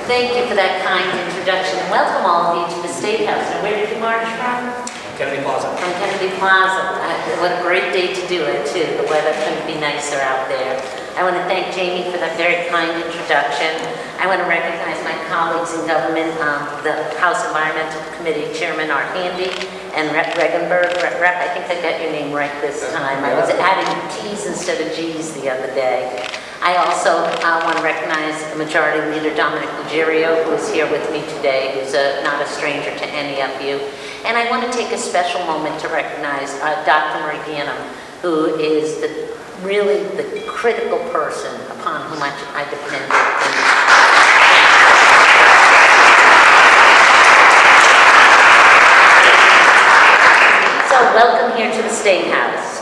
Thank you for that kind introduction, and welcome all of you to the State House. Now, where did you march from? Kennedy Plaza. From Kennedy Plaza. What a great day to do it, too. The weather couldn't be nicer out there. I want to thank Jamie for that very kind introduction. I want to recognize my colleagues in government, the House Environmental Committee Chairman Art Handy and Rep Regenberg. Rep, I think I got your name right this time. I was adding T's instead of G's the other day. I also want to recognize Majority Leader Dominic Ruggiero, who is here with me today, who's not a stranger to any of you. And I want to take a special moment to recognize Dr. Marie Gannum, who is really the critical person upon whom I depend. So welcome here to the State House.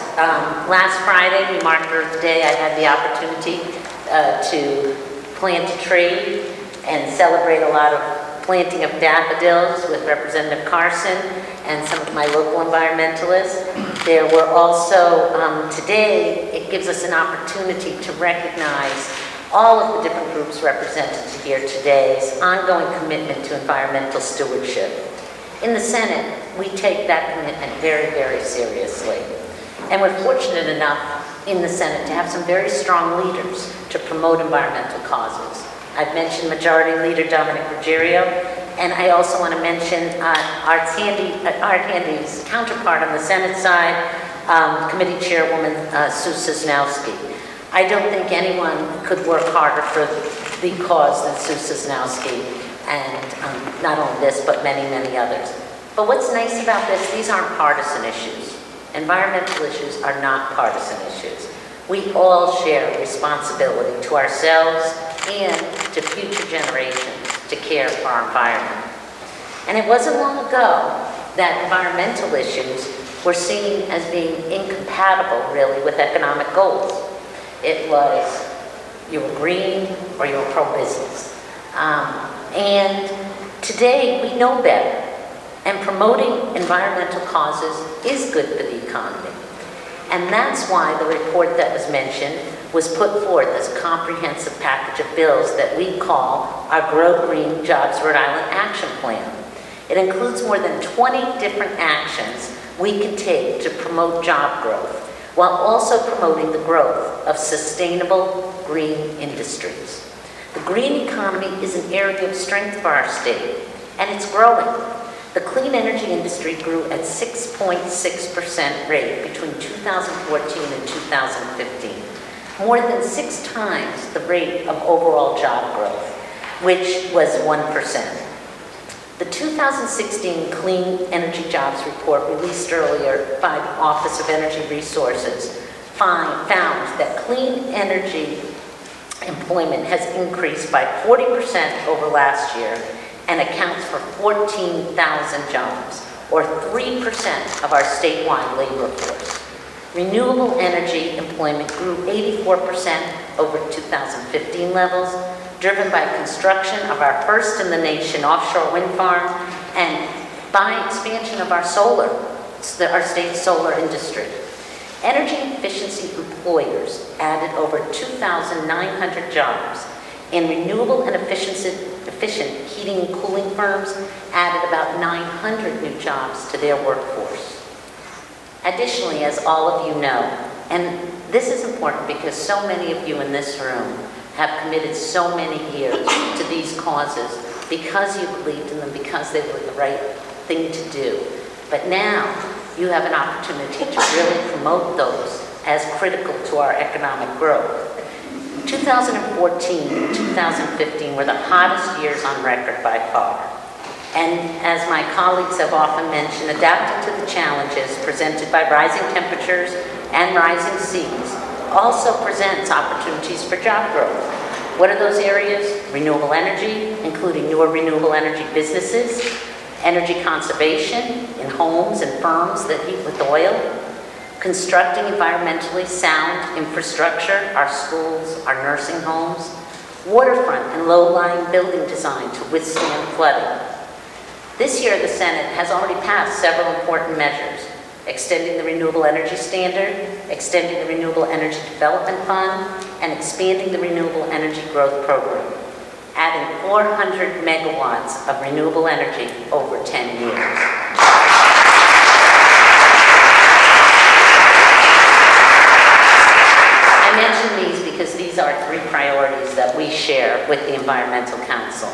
Last Friday, we marked Earth Day. I had the opportunity to plant a tree and celebrate a lot of planting of daffodils with Representative Carson and some of my local environmentalists. There were also, today, it gives us an opportunity to recognize all of the different groups represented here today's ongoing commitment to environmental stewardship. In the Senate, we take that commitment very, very seriously. And we're fortunate enough in the Senate to have some very strong leaders to promote environmental causes. I've mentioned Majority Leader Dominic Ruggiero, and I also want to mention Art Handy's counterpart on the Senate side, Committee Chairwoman Sue Cisnowski. I don't think anyone could work harder for the cause than Sue Cisnowski, and not only this, but many, many others. But what's nice about this, these aren't partisan issues. Environmental issues are not partisan issues. We all share responsibility to ourselves and to future generations to care for our environment. And it wasn't long ago that environmental issues were seen as being incompatible, really, with economic goals. It was, you were green or you were pro-business. And today, we know better. And promoting environmental causes is good for the economy. And that's why the report that was mentioned was put forth as a comprehensive package of bills that we call our Grow Green Jobs Rhode Island Action Plan. It includes more than 20 different actions we can take to promote job growth, while also promoting the growth of sustainable green industries. The green economy is an area of strength for our state, and it's growing. The clean energy industry grew at 6.6% rate between 2014 and 2015, more than 6 times the rate of overall job growth, which was 1%. The 2016 Clean Energy Jobs Report released earlier by the Office of Energy Resources found that clean energy employment has increased by 40% over last year and accounts for 14,000 jobs, or 3% of our statewide labor force. Renewable energy employment grew 84% over 2015 levels, driven by construction of our first in the nation offshore wind farm and by expansion of our state's solar industry. Energy efficiency employers added over 2,900 jobs, and renewable and efficient heating and cooling firms added about 900 new jobs to their workforce. Additionally, as all of you know, and this is important because so many of you in this room have committed so many years to these causes because you believed in them, because they were the right thing to do. But now you have an opportunity to really promote those as critical to our economic growth. 2014 and 2015 were the hottest years on record by far. And as my colleagues have often mentioned, adapting to the challenges presented by rising temperatures and rising seas also presents opportunities for job growth. What are those areas? Renewable energy, including newer renewable energy businesses, energy conservation in homes and firms that heat with oil, constructing environmentally sound infrastructure, our schools, our nursing homes, waterfront and low-lying building design to withstand flooding. This year, the Senate has already passed several important measures, extending the Renewable Energy Standard, extending the Renewable Energy Development Fund, and expanding the Renewable Energy Growth Program. adding 400 megawatts of renewable energy over 10 years. I mention these because these are 3 priorities that we share with the Environmental Council.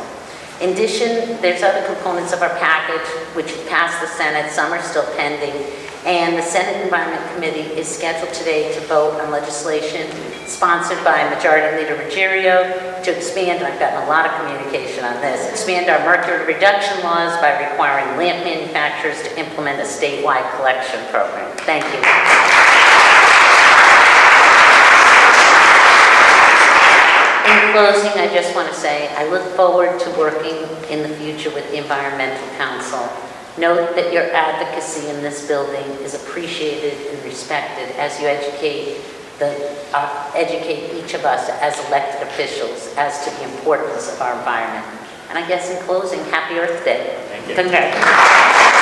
In addition, there's other components of our package which passed the Senate, some are still pending, and the Senate Environment Committee is scheduled today to vote on legislation sponsored by Majority Leader Ruggiero to expand, and I've gotten a lot of communication on this, expand our mercury reduction laws by requiring lamp manufacturers to implement a statewide collection program. Thank you. In closing, I just want to say I look forward to working in the future with the Environmental Council. Note that your advocacy in this building is appreciated and respected as you educate each of us as elected officials as to the importance of our environment. And I guess in closing, happy Earth Day. Thank you. Congratulations.